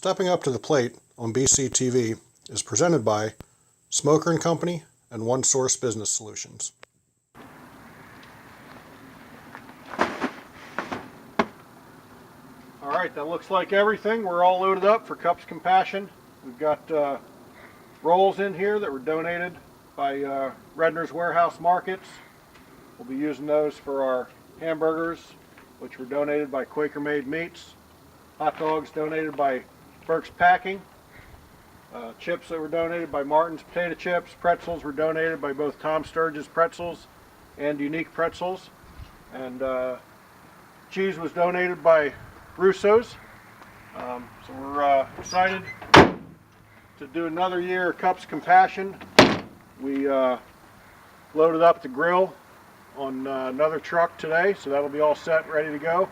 Stepping up to the plate on BCTV is presented by Smoker & Company and One Source Business Solutions. All right, that looks like everything. We're all loaded up for Cups Compassion. We've got rolls in here that were donated by Redner's Warehouse Markets. We'll be using those for our hamburgers, which were donated by Quaker Made Meats. Hot dogs donated by Burke's Packing. Chips that were donated by Martin's Potato Chips. Pretzels were donated by both Tom Sturge's Pretzels and Unique Pretzels. And cheese was donated by Russo's. So we're excited to do another year of Cups Compassion. We loaded up the grill on another truck today, so that'll be all set, ready to go.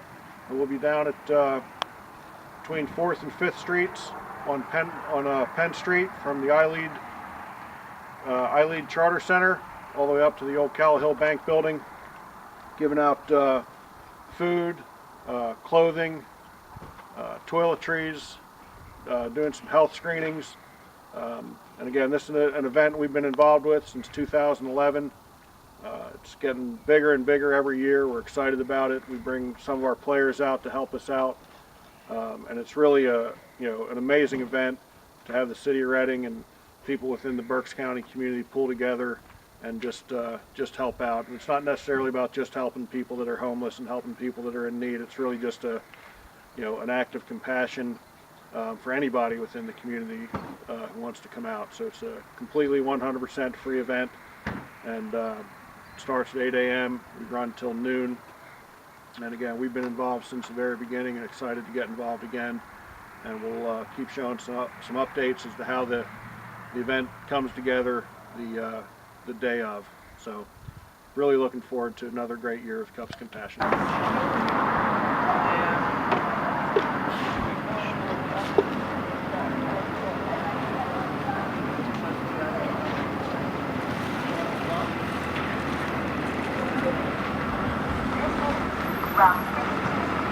And we'll be down at between 4th and 5th Streets on Penn Street from the iLead Charter Center all the way up to the old Callahill Bank building, giving out food, clothing, toiletries, doing some health screenings. And again, this is an event we've been involved with since 2011. It's getting bigger and bigger every year. We're excited about it. We bring some of our players out to help us out. And it's really an amazing event to have the city of Reading and people within the Berks County community pull together and just help out. And it's not necessarily about just helping people that are homeless and helping people that are in need. It's really just an act of compassion for anybody within the community who wants to come out. So it's a completely 100% free event, and starts at 8 a.m. We run till noon. And again, we've been involved since the very beginning and excited to get involved again. And we'll keep showing some updates as to how the event comes together the day of. So really looking forward to another great year of Cups Compassion.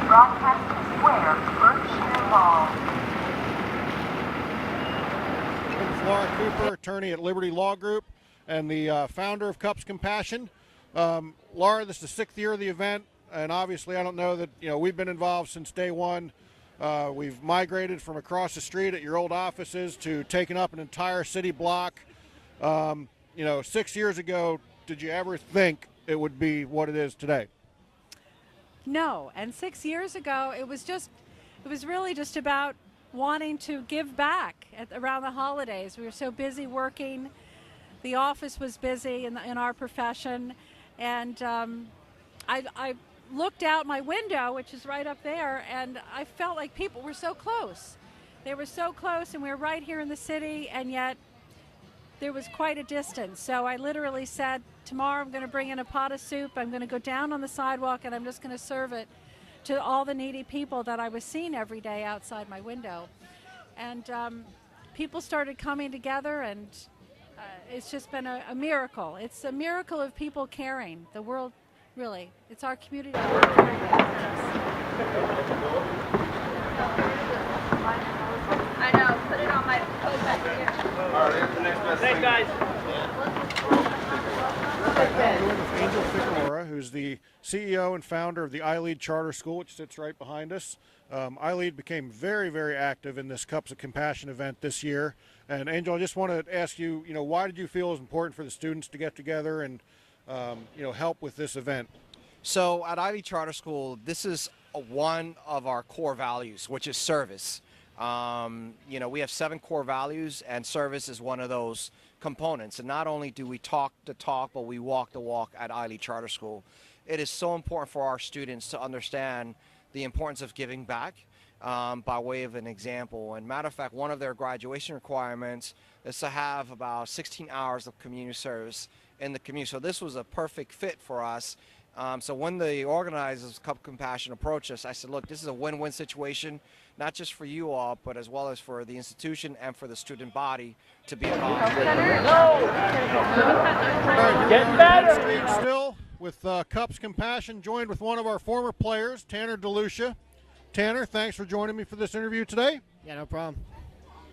Broadcast Square, Berkshire Mall. Laura Cooper, attorney at Liberty Law Group and the founder of Cups Compassion. Laura, this is the 6th year of the event, and obviously I don't know that we've been involved since day one. We've migrated from across the street at your old offices to taking up an entire city block. 6 years ago, did you ever think it would be what it is today? No, and 6 years ago, it was really just about wanting to give back around the holidays. We were so busy working. The office was busy in our profession, and I looked out my window, which is right up there, and I felt like people were so close. They were so close, and we were right here in the city, and yet there was quite a distance. So I literally said, tomorrow I'm going to bring in a pot of soup. I'm going to go down on the sidewalk, and I'm just going to serve it to all the needy people that I was seeing every day outside my window. And people started coming together, and it's just been a miracle. It's a miracle of people caring. The world, really, it's our community. I know, put it on my coat back here. Thanks, guys. Angel Figueroa, who's the CEO and founder of the iLead Charter School, which sits right behind us. iLead became very, very active in this Cups of Compassion event this year. And Angel, I just want to ask you, why did you feel it was important for the students to get together and, help with this event? So at iLead Charter School, this is one of our core values, which is service. We have 7 core values, and service is one of those components. And not only do we talk the talk, but we walk the walk at iLead Charter School. It is so important for our students to understand the importance of giving back by way of an example. And matter of fact, one of their graduation requirements is to have about 16 hours of community service in the community. So this was a perfect fit for us. So when the organizers of Cup Compassion approached us, I said, look, this is a win-win situation, not just for you all, but as well as for the institution and for the student body to be involved. Getting better. Street still with Cups Compassion, joined with one of our former players, Tanner DeLucia. Tanner, thanks for joining me for this interview today. Yeah, no problem.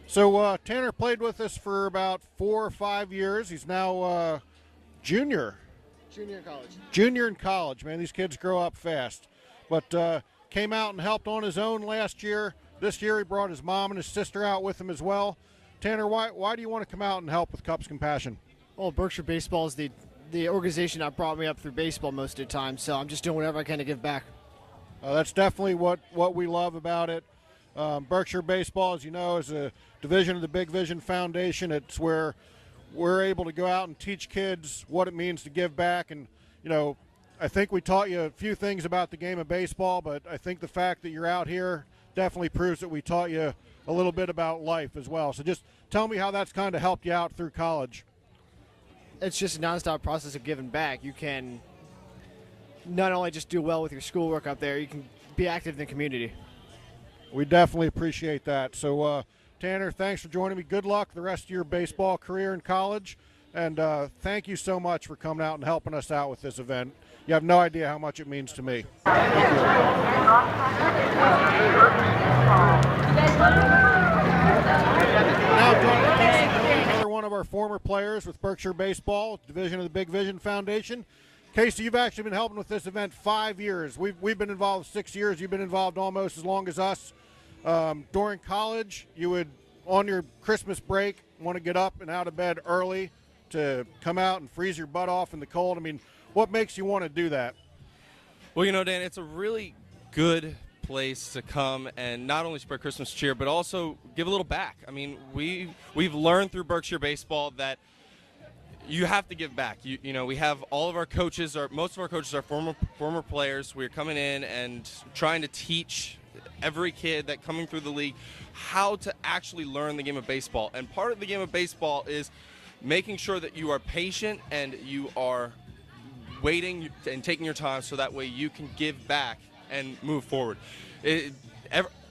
So Tanner played with us for about 4 or 5 years. He's now junior. Junior in college. Junior in college, man. These kids grow up fast. But came out and helped on his own last year. This year he brought his mom and his sister out with him as well. Tanner, why do you want to come out and help with Cups Compassion? Well, Berkshire Baseball is the organization that brought me up through baseball most of the time, so I'm just doing whatever I can to give back. That's definitely what we love about it. Berkshire Baseball, as you know, is a division of the Big Vision Foundation. It's where we're able to go out and teach kids what it means to give back. And, you know, I think we taught you a few things about the game of baseball, but I think the fact that you're out here definitely proves that we taught you a little bit about life as well. So just tell me how that's kind of helped you out through college. It's just a nonstop process of giving back. You can not only just do well with your schoolwork up there, you can be active in the community. We definitely appreciate that. So, Tanner, thanks for joining me. Good luck the rest of your baseball career in college. And thank you so much for coming out and helping us out with this event. You have no idea how much it means to me. Thank you. Now joining us, another one of our former players with Berkshire Baseball, division of the Big Vision Foundation. Casey, you've actually been helping with this event 5 years. We've been involved 6 years. You've been involved almost as long as us. During college, you would, on your Christmas break, want to get up and out of bed early to come out and freeze your butt off in the cold. I mean, what makes you want to do that? Well, you know, Dan, it's a really good place to come and not only spread Christmas cheer, but also give a little back. I mean, we've learned through Berkshire Baseball that you have to give back. You know, we have all of our coaches, most of our coaches are former players. We're coming in and trying to teach every kid that coming through the league how to actually learn the game of baseball. And part of the game of baseball is making sure that you are patient and you are waiting and taking your time so that way you can give back and move forward.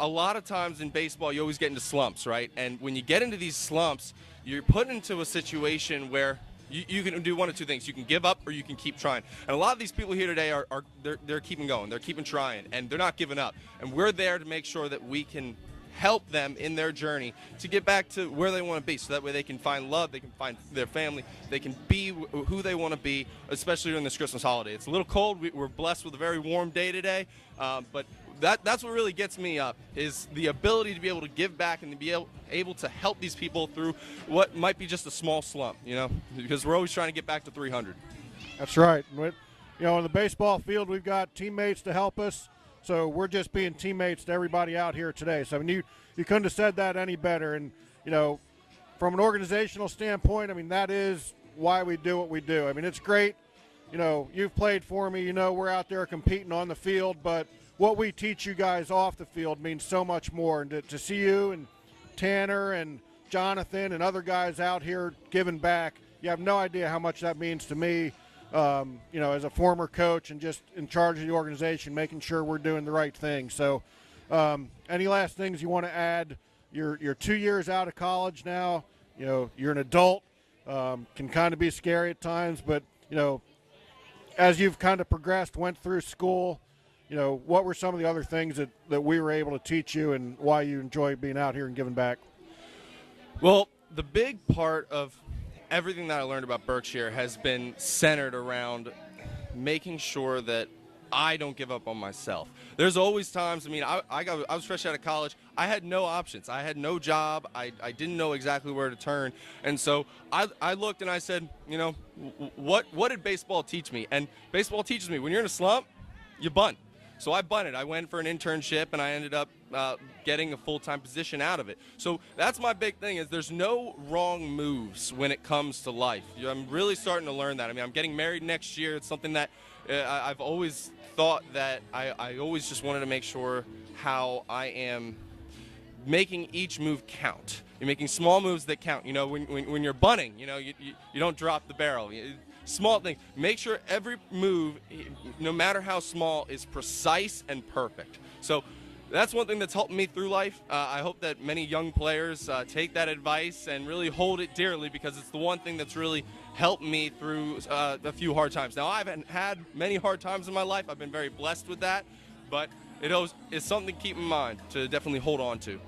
A lot of times in baseball, you always get into slumps, right? And when you get into these slumps, you're put into a situation where you can do one of two things. You can give up or you can keep trying. And a lot of these people here today they're keeping going. They're keeping trying, and they're not giving up. And we're there to make sure that we can help them in their journey to get back to where they want to be, so that way they can find love, they can find their family, they can be who they want to be, especially during this Christmas holiday. It's a little cold. We're blessed with a very warm day today, but that's what really gets me up, is the ability to be able to give back and to be able to help these people through what might be just a small slump, you know, because we're always trying to get back to 300. That's right. You know, on the baseball field, we've got teammates to help us. So we're just being teammates to everybody out here today. So I mean, you couldn't have said that any better. And, you know, from an organizational standpoint, I mean, that is why we do what we do. I mean, it's great. You know, you've played for me. You know, we're out there competing on the field. But what we teach you guys off the field means so much more. And to see you and Tanner and Jonathan and other guys out here giving back, you have no idea how much that means to me. You know, as a former coach and just in charge of the organization, making sure we're doing the right thing. So any last things you want to add? You're 2 years out of college now. You know, you're an adult. Can kind of be scary at times, but, you know, as you've kind of progressed, went through school, you know, what were some of the other things that we were able to teach you and why you enjoy being out here and giving back? Well, the big part of everything that I learned about Berkshire has been centered around making sure that I don't give up on myself. There's always times, I mean, I was fresh out of college. I had no options. I had no job. I didn't know exactly where to turn. And so I looked and I said, you know, what did baseball teach me? And baseball teaches me when you're in a slump, you bunt. So I bunted. I went for an internship, and I ended up getting a full-time position out of it. So that's my big thing, is there's no wrong moves when it comes to life. I'm really starting to learn that. I mean, I'm getting married next year. It's something that I've always thought that I always just wanted to make sure how I am making each move count. You're making small moves that count. You know, when you're bunting, you know, you don't drop the barrel. Small thing. Make sure every move, no matter how small, is precise and perfect. So that's one thing that's helped me through life. I hope that many young players take that advice and really hold it dearly, because it's the one thing that's really helped me through a few hard times. Now, I haven't had many hard times in my life. I've been very blessed with that, but it's something to keep in mind, to definitely hold on to.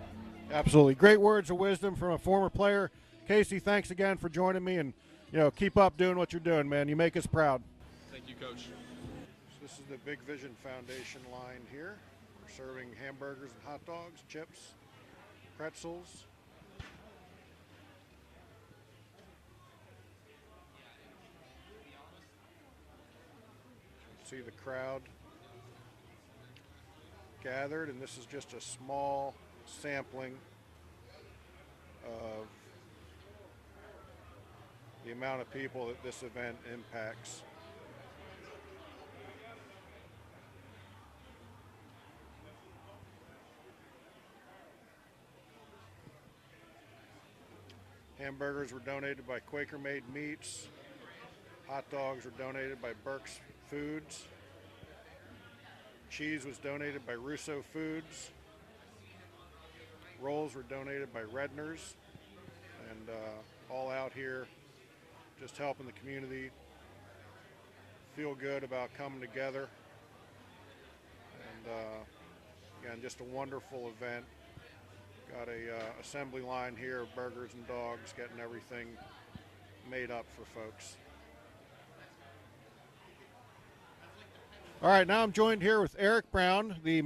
Absolutely. Great words of wisdom from a former player. Casey, thanks again for joining me, and keep up doing what you're doing, man. You make us proud. Thank you, Coach. So this is the Big Vision Foundation line here. We're serving hamburgers and hot dogs, chips, pretzels. See the crowd gathered, and this is just a small sampling of the amount of people that this event impacts. Hamburgers were donated by Quaker Made Meats. Hot dogs were donated by Burke's Foods. Cheese was donated by Russo Foods. Rolls were donated by Redner's. And all out here just helping the community feel good about coming together. And again, just a wonderful event. Got a assembly line here of burgers and dogs, getting everything made up for folks. All right, now I'm joined here with Eric Brown, the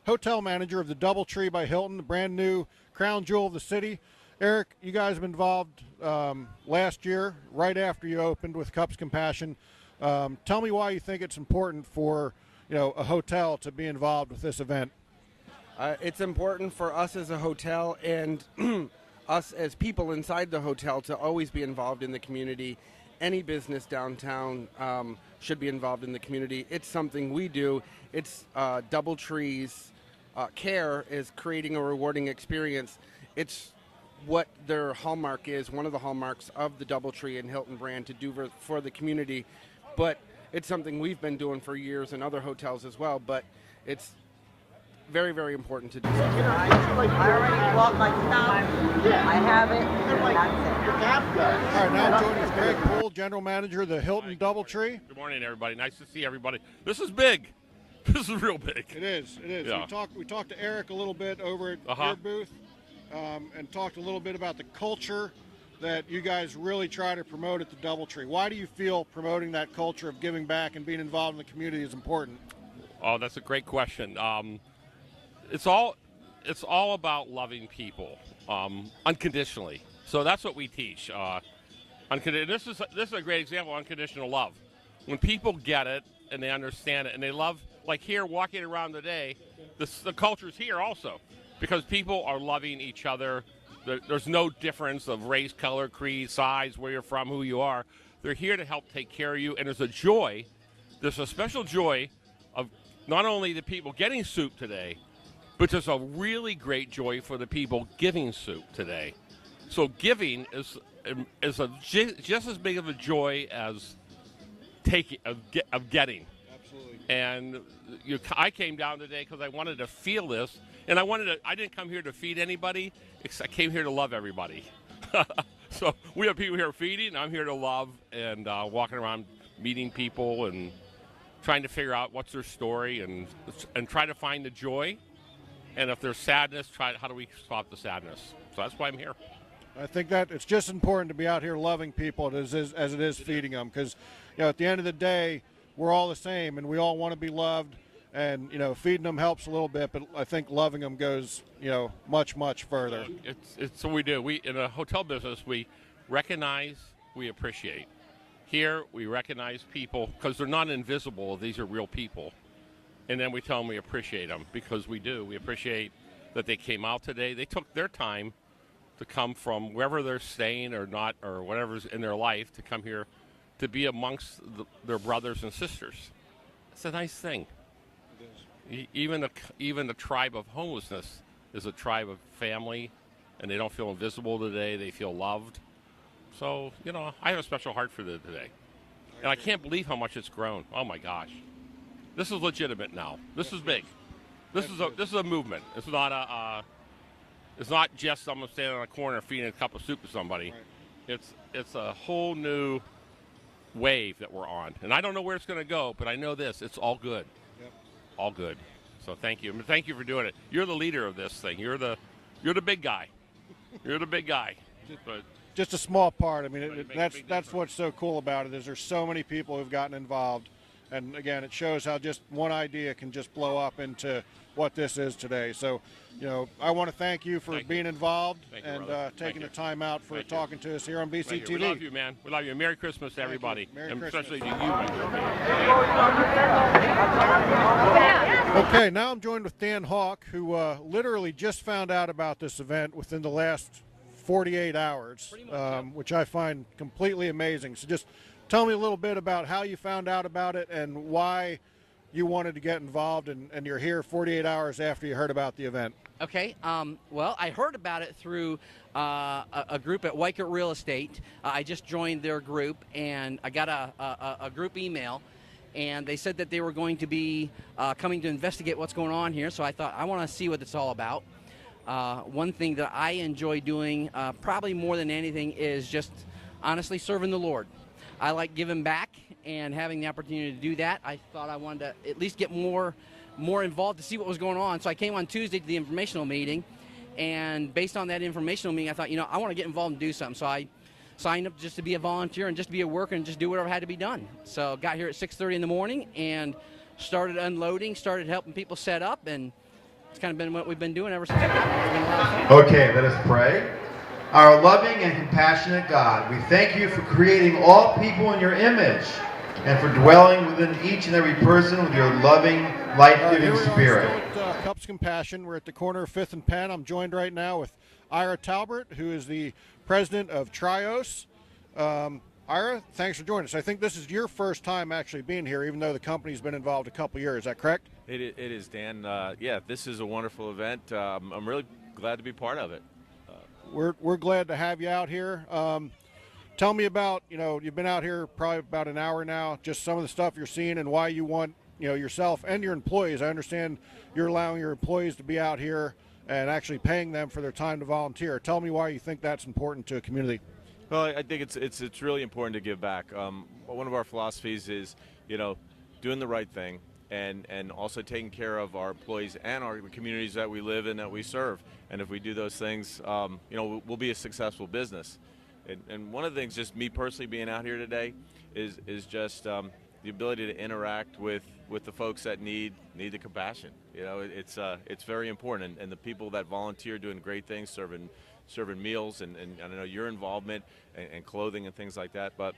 hotel manager of the DoubleTree by Hilton, the brand new crown jewel of the city. Eric, you guys have been involved last year, right after you opened with Cups Compassion. Tell me why you think it's important for a hotel to be involved with this event. It's important for us as a hotel and us as people inside the hotel to always be involved in the community. Any business downtown should be involved in the community. It's something we do. It's DoubleTree's care is creating a rewarding experience. It's what their hallmark is, one of the hallmarks of the DoubleTree and Hilton brand to do for the community. But it's something we've been doing for years in other hotels as well, but it's very, very important to do. I already bought my stuff. I have it, and that's it. All right, now I'm joined with Greg Poole, general manager of the Hilton DoubleTree. Good morning, everybody. Nice to see everybody. This is big. This is real big. It is. It is. Yeah. We talked to Eric a little bit over at your booth, and talked a little bit about the culture that you guys really try to promote at the DoubleTree. Why do you feel promoting that culture of giving back and being involved in the community is important? Oh, that's a great question. It's all about loving people unconditionally. So that's what we teach. This is a great example of unconditional love. When people get it and they understand it and they love, like here walking around today, the culture's here also because people are loving each other. There's no difference of race, color, creed, size, where you're from, who you are. They're here to help take care of you, and there's a special joy of not only the people getting soup today, but there's a really great joy for the people giving soup today. So giving is just as big of a joy as getting. Absolutely. And I came down today because I wanted to feel this, and I didn't come here to feed anybody. I came here to love everybody. So we have people here feeding. I'm here to love and walking around meeting people and trying to figure out what's their story and try to find the joy. And if there's sadness, how do we stop the sadness? So that's why I'm here. I think that it's just important to be out here loving people as it is feeding them, because at the end of the day, we're all the same and we all want to be loved. And feeding them helps a little bit, but I think loving them goes much further. It's what we do. We in a hotel business, we recognize, we appreciate. Here we recognize people because they're not invisible. These are real people. And then we tell them we appreciate them because we do. We appreciate that they came out today. They took their time to come from wherever they're staying or not or whatever's in their life to come here to be amongst their brothers and sisters. It's a nice thing. Even the tribe of homelessness is a tribe of family, and they don't feel invisible today. They feel loved. So, I have a special heart for them today. And I can't believe how much it's grown. Oh, my gosh. This is legitimate now. This is big. This is a movement. It's not just someone standing on a corner feeding a cup of soup to somebody. Right. It's a whole new wave that we're on. And I don't know where it's going to go, but I know this. It's all good. Yep. All good. So thank you. Thank you for doing it. You're the leader of this thing. You're You're the big guy. You're the big guy. But just a small part. I mean, But you make a that's big difference. what's so cool about it is there's so many people who've gotten involved, and again, it shows how just one idea can just blow up into what this is today. So, I want to thank you for Thank you. being involved Thank you, and brother. taking the Thank you. time out for Thank you. talking to us here on Thank you. BCTV. We love you, man. We love you. Merry Christmas to everybody. Merry and Christmas. especially to you. Okay, now I'm joined with Dan Hawk, who literally just found out about this event within the last 48 hours, which I find completely amazing. So just tell me a little bit about how you found out about it and why you wanted to get involved, and you're here 48 hours after you heard about the event. Okay. Well, I heard about it through a group at Weichert Real Estate. I just joined their group, and I got a group email, and they said that they were going to be coming to investigate what's going on here. So I thought, I want to see what it's all about. One thing that I enjoy doing, probably more than anything, is just honestly serving the Lord. I like giving back and having the opportunity to do that. I thought I wanted to at least get more involved to see what was going on. So I came on Tuesday to the informational meeting, and based on that informational meeting, I thought, I want to get involved and do something. So I signed up just to be a volunteer and just to be a worker and just do whatever had to be done. So got here at 6:30 in the morning and started unloading, started helping people set up, and it's kind of been what we've been doing ever since. It's been a lot of fun. Okay, let us pray. Our loving and compassionate God, we thank you for creating all people in your image and for dwelling within each and every person with your loving, life-giving Here we are spirit. still at Cups Compassion. We're at the corner of 5th and Penn. I'm joined right now with Ira Talbert, who is the president of Trios. Ira, thanks for joining us. I think this is your first time actually being here, even though the company's been involved a couple years. Is that correct? It is, Dan. Yeah, this is a wonderful event. I'm really glad to be part of it. We're glad to have you out here. Tell me about, you've been out here probably about an hour now, just some of the stuff you're seeing and why you want, yourself and your employees. I understand you're allowing your employees to be out here and actually paying them for their time to volunteer. Tell me why you think that's important to a community. Well, I think it's really important to give back. One of our philosophies is, doing the right thing and also taking care of our employees and our communities that we live in, that we serve. And if we do those things, we'll be a successful business. And one of the things, just me personally being out here today, is just the ability to interact with the folks that need the compassion. It's very important, and the people that volunteer doing great things, serving meals, and I know your involvement and clothing and things like that. But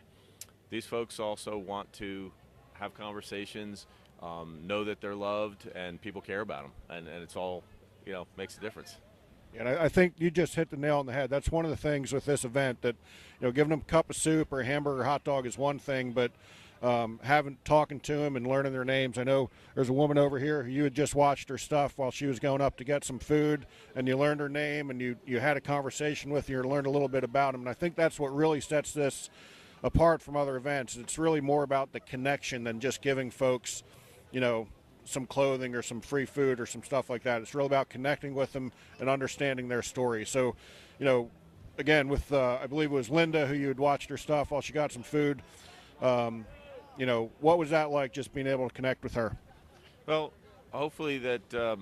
these folks also want to have conversations, know that they're loved, and people care about them, and it's all makes a difference. And I think you just hit the nail on the head. That's one of the things with this event, that giving them a cup of soup or a hamburger or hot dog is one thing, but talking to them and learning their names. I know there's a woman over here who you had just watched her stuff while she was going up to get some food, and you learned her name, and you had a conversation with her and learned a little bit about them. And I think that's what really sets this apart from other events. It's really more about the connection than just giving folks, some clothing or some free food or some stuff like that. It's really about connecting with them and understanding their story. So, again, with I believe it was Linda who you had watched her stuff while she got some food. What was that like, just being able to connect with her? Well, hopefully that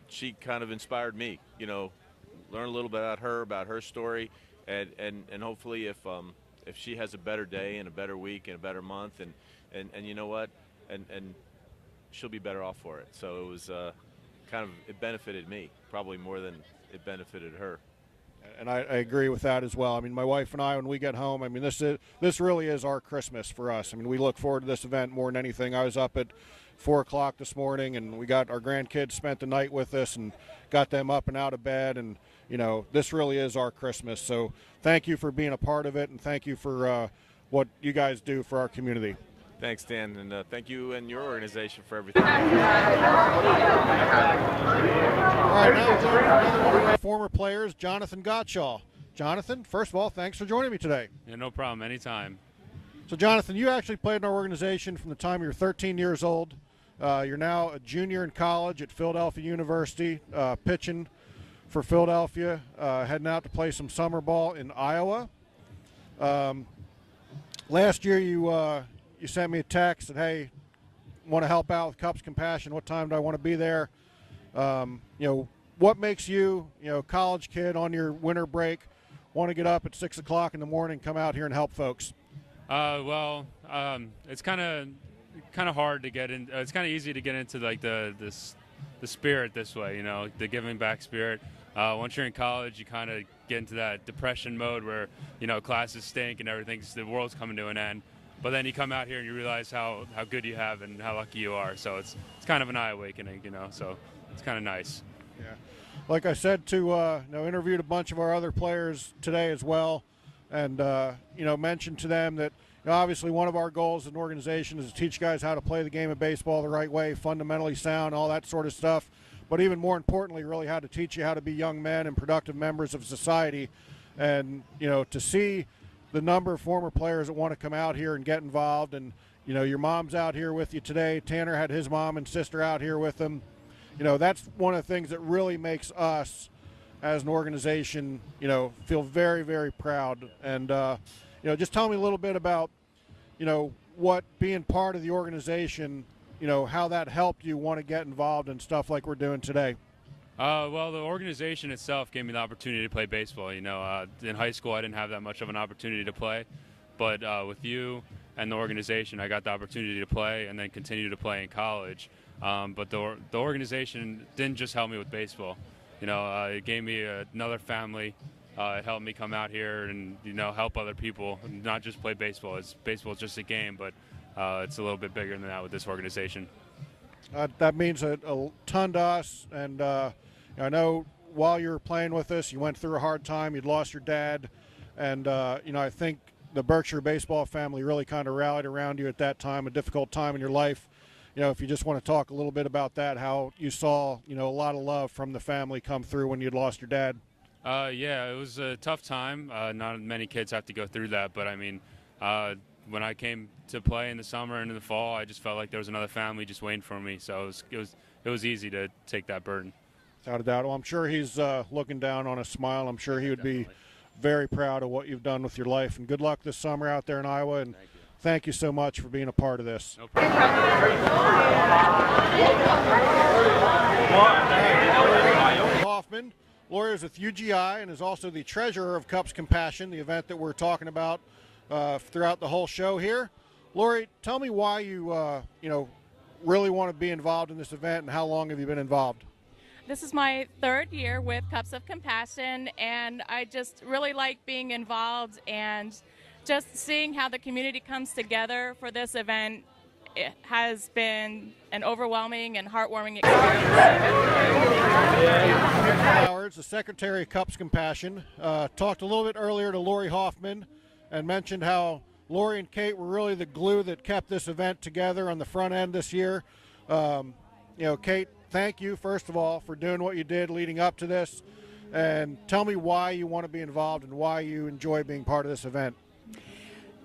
she kind of inspired me. Learn a little bit about her story, and hopefully if she has a better day and a better week and a better month, and you know what, and she'll be better off for it. So it was it benefited me probably more than it benefited her. And I agree with that as well. I mean, my wife and I, when we get home, I mean, this really is our Christmas for us. I mean, we look forward to this event more than anything. I was up at 4 o'clock this morning, and we got our grandkids spent the night with us and got them up and out of bed. And, this really is our Christmas. So thank you for being a part of it, and thank you for what you guys do for our community. Thanks, Dan, and thank you and your organization for everything. All right, now we're joined with another one of our former players, Jonathan Gottschall. Jonathan, first of all, thanks for joining me today. Yeah, no problem, anytime. So, Jonathan, you actually played in our organization from the time you were 13 years old. You're now a junior in college at Philadelphia University, pitching for Philadelphia, heading out to play some summer ball in Iowa. Last year, you sent me a text that, hey, want to help out with Cups Compassion. What time do I want to be there? what makes you, college kid on your winter break, want to get up at 6 o'clock in the morning, come out here and help folks? It's kind of hard to get in. It's kind of easy to get into like the spirit this way, the giving back spirit. Once you're in college, you kind of get into that depression mode where classes stink and the world's coming to an end. But then you come out here and you realize how good you have and how lucky you are. So it's kind of an eye awakening, So it's kind of nice. Yeah, like I said, interviewed a bunch of our other players today as well, and mentioned to them that obviously one of our goals as an organization is to teach guys how to play the game of baseball the right way, fundamentally sound, all that sort of stuff. But even more importantly, really how to teach you how to be young men and productive members of society. And to see the number of former players that want to come out here and get involved, and your mom's out here with you today. Tanner had his mom and sister out here with him. That's one of the things that really makes us as an organization, feel very, very proud. And, just tell me a little bit about, what being part of the organization, how that helped you want to get involved in stuff like we're doing today. Well, the organization itself gave me the opportunity to play baseball. In high school, I didn't have that much of an opportunity to play. But with you and the organization, I got the opportunity to play and then continue to play in college. But the organization didn't just help me with baseball. It gave me another family. It helped me come out here and help other people, not just play baseball. Baseball is just a game, but it's a little bit bigger than that with this organization. That means a ton to us, and I know while you were playing with us, you went through a hard time. You'd lost your dad, and I think the Berkshire baseball family really kind of rallied around you at that time, a difficult time in your life. If you just want to talk a little bit about that, how you saw a lot of love from the family come through when you'd lost your dad. Yeah, it was a tough time. Not many kids have to go through that, but I mean, when I came to play in the summer and in the fall, I just felt like there was another family just waiting for me. So it was easy to take that burden. Without a doubt. Well, I'm sure he's looking down on a smile. I'm sure he would be very proud of what you've done with your life. And good luck this summer out there in Iowa. And thank you so much for being a part of this. No problem. Hoffman, lawyers with UGI, and is also the treasurer of Cups Compassion, the event that we're talking about throughout the whole show here. Lori, tell me why you really want to be involved in this event, and how long have you been involved? This is my third year with Cups of Compassion, and I just really like being involved and just seeing how the community comes together for this event. It has been an overwhelming and heartwarming experience. Howard, the Secretary of Cups Compassion, talked a little bit earlier to Lori Hoffman and mentioned how Lori and Kate were really the glue that kept this event together on the front end this year. Kate, thank you, first of all, for doing what you did leading up to this. And tell me why you want to be involved and why you enjoy being part of this event.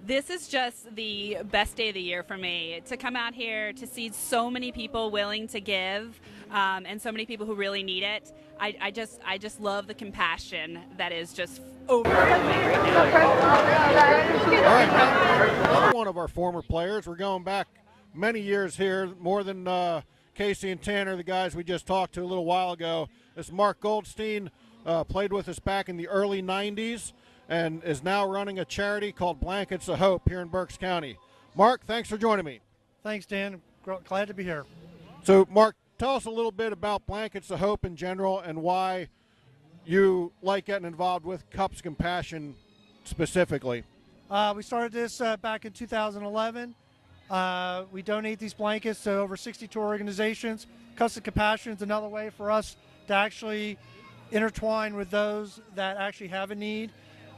This is just the best day of the year for me, to come out here to see so many people willing to give and so many people who really need it. I just love the compassion that is just overwhelming right now. All right, another one of our former players. We're going back many years here, more than Casey and Tanner, the guys we just talked to a little while ago. This Mark Goldstein played with us back in the early 90s and is now running a charity called Blankets of Hope here in Berks County. Mark, thanks for joining me. Thanks, Dan. Glad to be here. So, Mark, tell us a little bit about Blankets of Hope in general and why you like getting involved with Cups Compassion specifically. We started this back in 2011. We donate these blankets to over 62 organizations. Cups of Compassion is another way for us to actually intertwine with those that actually have a need.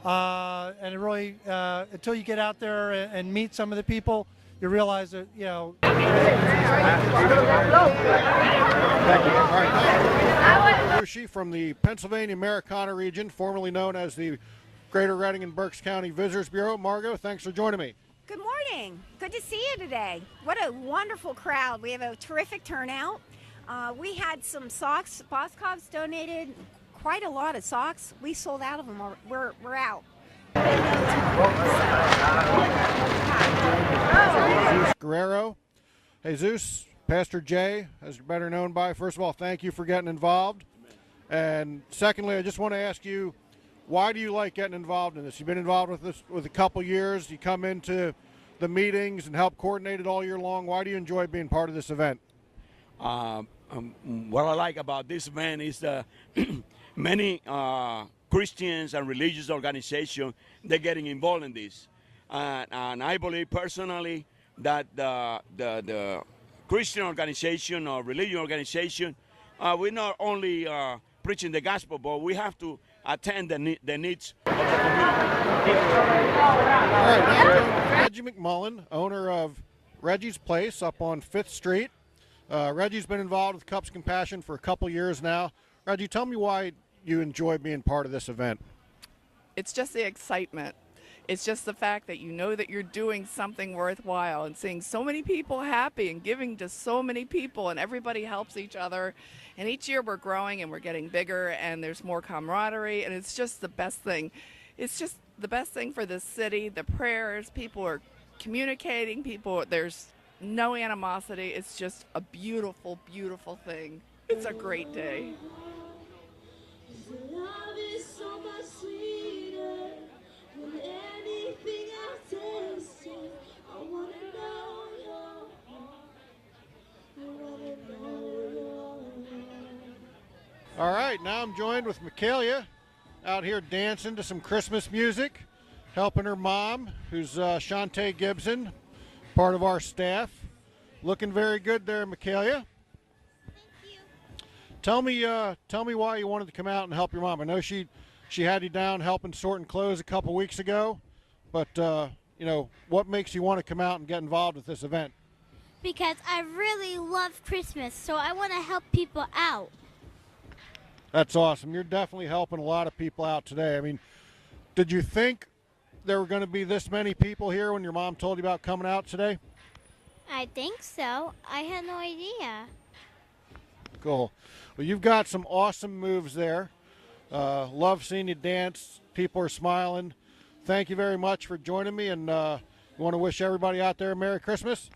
And it really, until you get out there and meet some of the people, you realize that, Rushi from the Pennsylvania Americana region, formerly known as the Greater Reading and Berks County Visitors Bureau. Margot, thanks for joining me. Good morning. Good to see you today. What a wonderful crowd. We have a terrific turnout. We had some socks. Boscov's donated quite a lot of socks. We sold out of them. We're out. Jesus Guerrero. Jesus, Pastor Jay, as you're better known by. First of all, thank you for getting involved. And secondly, I just want to ask you, why do you like getting involved in this? You've been involved with this with a couple years. You come into the meetings and help coordinate it all year long. Why do you enjoy being part of this event? What I like about this event is that many Christians and religious organizations, they're getting involved in this. And I believe personally that the Christian organization or religious organization, we're not only preaching the gospel, but we have to attend the needs of the community. All right, now Reggie McMullen, owner of Reggie's Place up on 5th Street. Reggie's been involved with Cups Compassion for a couple years now. Reggie, tell me why you enjoy being part of this event. It's just the excitement. It's just the fact that you know that you're doing something worthwhile and seeing so many people happy and giving to so many people, and everybody helps each other. And each year we're growing and we're getting bigger and there's more camaraderie, and it's just the best thing. It's just the best thing for this city. The prayers, people are communicating, there's no animosity. It's just a beautiful, beautiful thing. It's a great day. All right, now I'm joined with Michaelia out here dancing to some Christmas music, helping her mom, who's Shantae Gibson, part of our staff. Looking very good there, Michaelia. Thank you. Tell me why you wanted to come out and help your mom. I know she had you down helping sorting clothes a couple weeks ago, but you know, what makes you want to come out and get involved with this event? Because I really love Christmas, so I want to help people out. That's awesome. You're definitely helping a lot of people out today. I mean, did you think there were going to be this many people here when your mom told you about coming out today? I think so. I had no idea. Cool. Well, you've got some awesome moves there. Love seeing you dance. People are smiling. Thank you very much for joining me, and you want to wish everybody out there a Merry Christmas?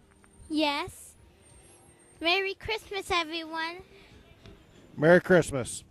Yes. Merry Christmas, everyone. Merry Christmas.